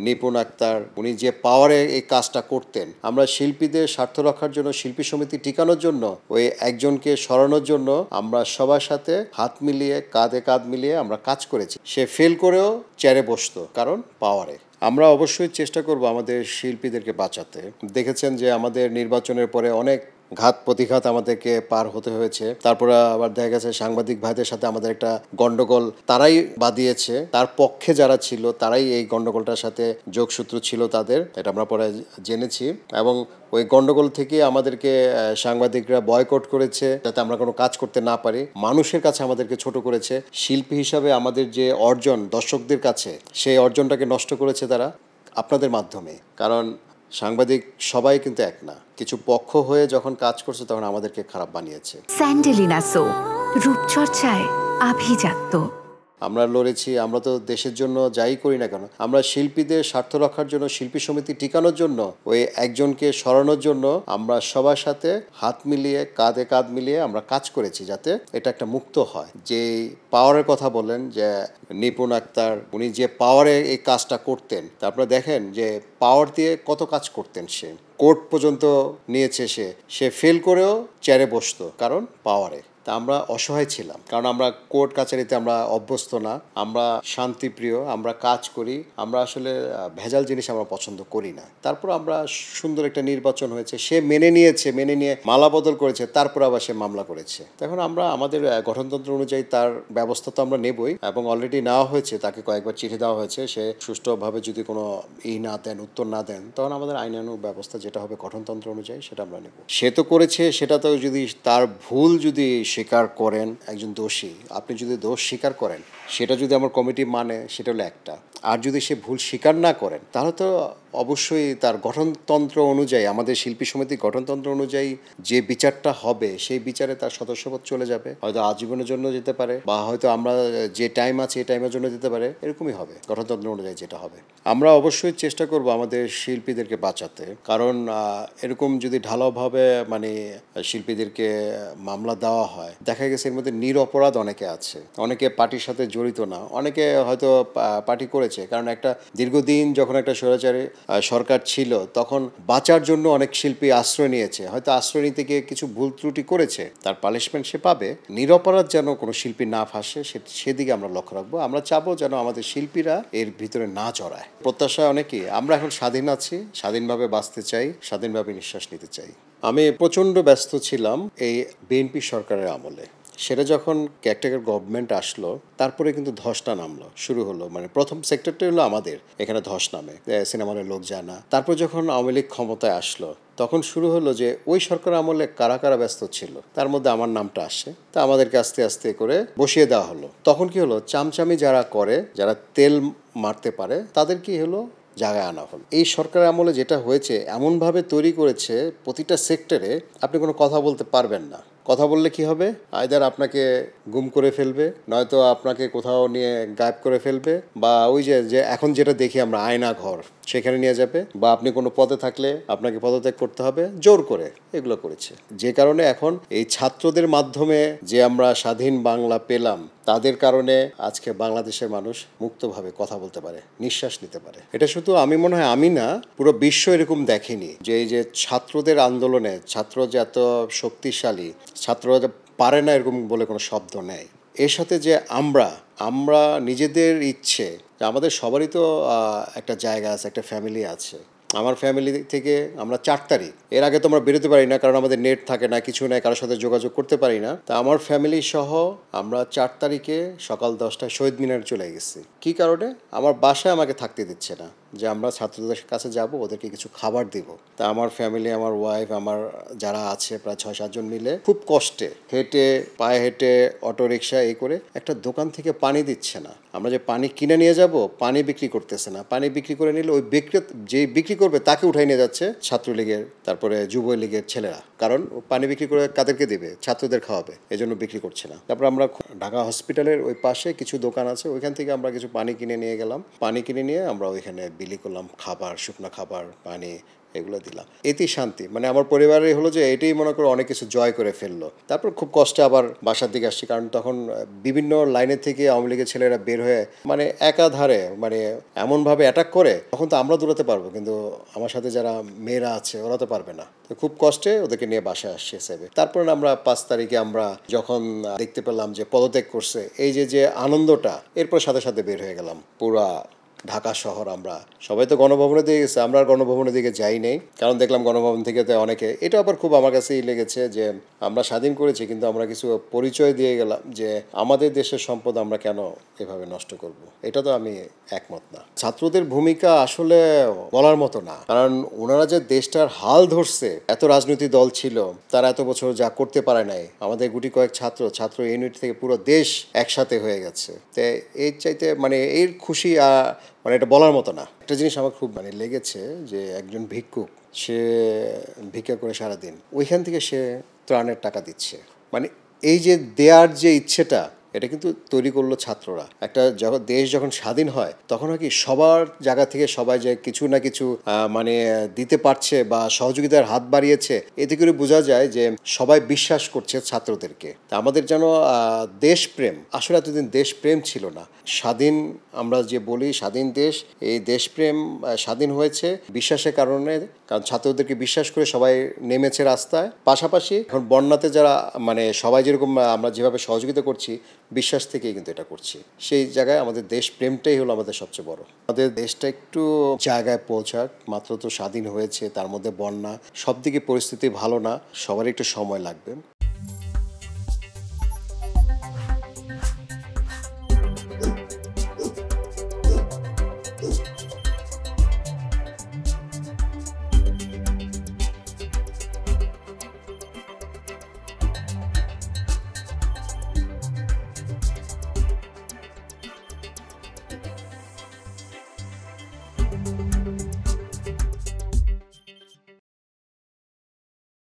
নিপুণ আক্তার উনি যে পাওয়ারে এই কাজটা করতেন, আমরা শিল্পীদের স্বার্থ রক্ষার জন্য, শিল্পী সমিতি টিকানোর জন্য, ওই একজনকে সরানোর জন্য আমরা সবার সাথে হাত মিলিয়ে, কাঁধে কাঁধ মিলিয়ে আমরা কাজ করেছি। সে ফেল করেও চেয়ারে বসতো, কারণ পাওয়ারে। আমরা অবশ্যই চেষ্টা করব আমাদের শিল্পীদেরকে বাঁচাতে। দেখেছেন যে আমাদের নির্বাচনের পরে অনেক ঘাত প্রতিঘাত আমাদেরকে পার হতে হয়েছে। তারপরে আবার দেখা গেছে সাংবাদিক ভাইদের সাথে আমাদের একটা গন্ডগোল তারাই বাদিয়েছে, তার পক্ষে যারা ছিল তারাই এই গন্ডগোলটার সাথে যোগসূত্র ছিল তাদের, এটা আমরা পরে জেনেছি। এবং ওই গন্ডগোল থেকে আমাদেরকে সাংবাদিকরা বয়কট করেছে যাতে আমরা কোনো কাজ করতে না পারি, মানুষের কাছে আমাদেরকে ছোট করেছে। শিল্পী হিসাবে আমাদের যে অর্জন দর্শকদের কাছে, সেই অর্জনটাকে নষ্ট করেছে তারা আপনাদের মাধ্যমে। কারণ সাংবাদিক সবাই কিন্তু এক না, কিছু পক্ষ হয়ে যখন কাজ করছে তখন আমাদেরকে খারাপ বানিয়েছে। স্যান্ডেলিনা সো, রূপচর্চায় আভিজাত্য। আমরা লড়েছি, আমরা তো দেশের জন্য যাই করি না কেন, আমরা শিল্পীদের স্বার্থ রক্ষার জন্য, শিল্পী সমিতি টিকানোর জন্য, ওই একজনকে সরানোর জন্য আমরা সবার সাথে হাত মিলিয়ে, কাঁধে কাঁধ মিলিয়ে আমরা কাজ করেছি যাতে এটা একটা মুক্ত হয়। যে পাওয়ারের কথা বলেন, যে নিপুণ আক্তার উনি যে পাওয়ারে এই কাজটা করতেন, তারপরে দেখেন যে পাওয়ার দিয়ে কত কাজ করতেন। সে কোর্ট পর্যন্ত নিয়েছে, সে ফেল করেও চেয়ারে বসতো, কারণ পাওয়ারে। তা আমরা অসহায় ছিলাম, কারণ আমরা কোর্ট কাছারিতে আমরা অভ্যস্ত না, আমরা শান্তিপ্রিয়, আমরা কাজ করি, আমরা আসলে ভেজাল জিনিস আমরা পছন্দ করি না। তারপর আমরা সুন্দর একটা নির্বাচন হয়েছে, সে মেনে নিয়েছে, মেনে নিয়ে মালা বদল করেছে, তারপর আবার সে মামলা করেছে। এখন আমরা আমাদের গঠনতন্ত্র অনুযায়ী তার ব্যবস্থা তো আমরা নেবই, এবং অলরেডি নেওয়া হয়েছে, তাকে কয়েকবার চিঠি দেওয়া হয়েছে। সে সুষ্ঠুভাবে যদি কোনো না দেন, উত্তর না দেন, তখন আমাদের আইনানুগ ব্যবস্থা যেটা হবে গঠনতন্ত্র অনুযায়ী সেটা আমরা নেব। সে তো করেছে, সেটা তো যদি তার ভুল যদি স্বীকার করেন, একজন দোষী, আপনি যদি দোষ স্বীকার করেন, সেটা যদি আমার কমিটি মানে, সেটা হলো একটা। আর যদি সে ভুল স্বীকার না করেন, তাহলে তো অবশ্যই তার গঠনতন্ত্র অনুযায়ী, আমাদের শিল্পী সমিতির গঠনতন্ত্র অনুযায়ী যে বিচারটা হবে, সেই বিচারে তার সদস্যপদ চলে যাবে, হয়তো আজীবনের জন্য যেতে পারে, বা হয়তো আমরা যে টাইম আছে এই টাইমের জন্য যেতে পারে, এরকমই হবে গঠনতন্ত্র অনুযায়ী যেটা হবে। আমরা অবশ্যই চেষ্টা করব আমাদের শিল্পীদেরকে বাঁচাতে, কারণ এরকম যদি ঢালাওভাবে মানে শিল্পীদেরকে মামলা দেওয়া হয়, দেখা গেছে এর মধ্যে নিরপরাধ অনেকে আছে, অনেকে পার্টির সাথে জড়িত না, অনেকে হয়তো পার্টি করেছে। কারণ একটা দীর্ঘদিন যখন একটা স্বৈরাচারী সরকার ছিল, তখন বাঁচার জন্য অনেক শিল্পী আশ্রয় নিয়েছে, হয়তো আশ্রয় নিতে গিয়ে কিছু ভুল ত্রুটি করেছে, তার পানিশমেন্ট সে পাবে। নিরপরাধ যেন কোনো শিল্পী না ফাঁসে, সেদিকে আমরা লক্ষ্য রাখবো। আমরা চাবো যেন আমাদের শিল্পীরা এর ভিতরে না জড়ায়। প্রত্যাশা অনেকই, আমরা এখন স্বাধীন আছি, স্বাধীনভাবে বাঁচতে চাই, স্বাধীনভাবে নিঃশ্বাস নিতে চাই। আমি প্রচণ্ড ব্যস্ত ছিলাম এই বিএনপি সরকারের আমলে। সেটা যখন ক্যারেক্টার গভর্নমেন্ট আসলো, তারপরে কিন্তু ধসটা নামলো, শুরু হলো। মানে প্রথম সেক্টরটা হলো আমাদের এখানে ধস নামে, সিনেমার লোক যায় না। তারপর যখন আওয়ামী লীগ ক্ষমতায় আসলো, তখন শুরু হলো যে ওই সরকার আমলে কারা কারা ব্যস্ত ছিল, তার মধ্যে আমার নামটা আসে। তা আমাদেরকে আস্তে আস্তে করে বসিয়ে দেওয়া হলো। তখন কি হলো, চামচামি যারা করে, যারা তেল মারতে পারে, তাদের কি হলো, জায়গায় আনা হলো। এই সরকারের আমলে যেটা হয়েছে, এমনভাবে তৈরি করেছে প্রতিটা সেক্টরে আপনি কোনো কথা বলতে পারবেন না। কথা বললে কি হবে, আইদার আপনাকে গুম করে ফেলবে, নয়তো আপনাকে কোথাও নিয়ে গায়েব করে ফেলবে, বা ওই যে এখন যেটা দেখি আমরা আয়না ঘর, সেখানে নিয়ে যাবে, বা আপনি কোনো পদে থাকলে আপনাকে পদত্যাগ করতে হবে জোর করে, এগুলো করেছে। যে কারণে এখন এই ছাত্রদের মাধ্যমে যে আমরা স্বাধীন বাংলা পেলাম, তাদের কারণে আজকে বাংলাদেশের মানুষ মুক্তভাবে কথা বলতে পারে, নিঃশ্বাস নিতে পারে। এটা শুধু আমি মনে হয় আমি না, পুরো বিশ্ব এরকম দেখেনি যে এই যে ছাত্রদের আন্দোলনে, ছাত্র যে এত শক্তিশালী, ছাত্ররা যে পারে না এরকম বলে কোনো শব্দ নেই। এর সাথে যে আমরা নিজেদের ইচ্ছে, আমাদের সবারই তো একটা জায়গা আছে, একটা ফ্যামিলি আছে। আমার ফ্যামিলি থেকে আমরা 4 তারিখ, এর আগে তো আমরা বেরোতে পারি না, কারণ আমাদের নেট থাকে না, কিছু নেই, কারোর সাথে যোগাযোগ করতে পারি না। তা আমার ফ্যামিলি সহ আমরা 4 তারিখে সকাল 10টায় শহীদ মিনারে চলে গেছি। কী কারণে? আমার বাসায় আমাকে থাকতে দিচ্ছে না, যে আমরা ছাত্রদের কাছে যাব, ওদেরকে কিছু খাবার দিব। তা আমার ফ্যামিলি, আমার ওয়াইফ, আমার যারা আছে প্রায় 6-7 জন মিলে খুব কষ্টে হেঁটে, পায়ে হেঁটে, অটো রিক্সা এই করে একটা দোকান থেকে পানি দিচ্ছে না। আমরা যে পানি কিনে নিয়ে যাব, পানি বিক্রি করতেছে না। পানি বিক্রি করে নিলে ওই যে বিক্রি করবে তাকে উঠাই নিয়ে যাচ্ছে ছাত্রলীগের, তারপরে যুবলীগের ছেলেরা। কারণ পানি বিক্রি করে কাদেরকে দেবে? ছাত্রদের খাওয়াবে, এজন্য বিক্রি করছে না। তারপর আমরা ঢাকা হসপিটালের ওই পাশে কিছু দোকান আছে, ওইখান থেকে আমরা কিছু পানি কিনে নিয়ে গেলাম। পানি কিনে নিয়ে আমরা ওইখানে বিলি করলাম, খাবার, শুকনো খাবার, পানি এগুলো দিলাম, এতেই শান্তি। মানে আমার পরিবারে হলো যে এটাই মনে করো অনেক কিছু জয় করে ফেললো। তারপর খুব কষ্টে আবার বাসার দিকে আসছি, কারণ তখন বিভিন্ন লাইনের থেকে আওয়ামী লীগের ছেলেরা বের হয়ে মানে একাধারে মানে এমনভাবে অ্যাটাক করে, তখন তো আমরা দৌড়াতে পারবো, কিন্তু আমার সাথে যারা মেয়েরা আছে ওরা তো পারবে না। তো খুব কষ্টে ওদেরকে নিয়ে বাসায় আসছি সেবে। তারপর আমরা 5 তারিখে আমরা যখন দেখতে পেলাম যে পদত্যাগ করছে, এই যে যে আনন্দটা, এরপর সাথে সাথে বের হয়ে গেলাম পুরা ঢাকা শহর। আমরা সবাই তো গণভবনে দিয়ে গেছে, আমরা আর গণভবনের দিকে যাই নাই, কারণ দেখলাম গণভবন থেকে তো অনেকে, এটা আবার খুব আমার কাছেই লেগেছে যে আমরা স্বাধীন করেছি কিন্তু আমরা কিছু পরিচয় দিয়ে গেলাম যে আমাদের দেশের সম্পদ আমরা কেন এভাবে নষ্ট করব। এটা তো আমি একমত না। ছাত্রদের ভূমিকা আসলে বলার মতো না, কারণ ওনারা যে দেশটার হাল ধরছে, এত রাজনৈতিক দল ছিল, তারা এত বছর যা করতে পারে নাই, আমাদের গুটি কয়েক ছাত্র ইউনিট থেকে পুরো দেশ একসাথে হয়ে গেছে। তো এর চাইতে মানে এর খুশি মানে এটা বলার মতো না। একটা জিনিস আমার খুব মানে লেগেছে যে একজন ভিক্ষুক, সে ভিক্ষা করে সারাদিন, ওইখান থেকে সে ত্রাণের টাকা দিচ্ছে। মানে এই যে দেয়ার যে ইচ্ছেটা, এটা কিন্তু তৈরি করলো ছাত্ররা। একটা যখন দেশ যখন স্বাধীন হয় তখন হয় কি সবার জায়গা থেকে সবাই যে কিছু না কিছু মানে দিতে পারছে বা সহযোগিতার হাত বাড়িয়েছে, এতে করে বোঝা যায় যে সবাই বিশ্বাস করছে ছাত্রদেরকে। তা আমাদের যেন দেশপ্রেম, আসলে এতদিন দেশপ্রেম ছিল না। স্বাধীন আমরা যে বলি স্বাধীন দেশ, এই দেশপ্রেম স্বাধীন হয়েছে বিশ্বাসের কারণে, কারণ ছাত্রদেরকে বিশ্বাস করে সবাই নেমেছে রাস্তায়। পাশাপাশি এখন বন্যাতে যারা মানে সবাই যেরকম আমরা যেভাবে সহযোগিতা করছি, বিশ্বাস থেকেই কিন্তু এটা করছি। সেই জায়গায় আমাদের দেশপ্রেমটাই হলো আমাদের সবচেয়ে বড়। আমাদের দেশটা একটু জায়গায় পৌঁছাক, মাত্র তো স্বাধীন হয়েছে, তার মধ্যে বন্যা, সব দিকে পরিস্থিতি ভালো না, সবার একটু সময় লাগবে।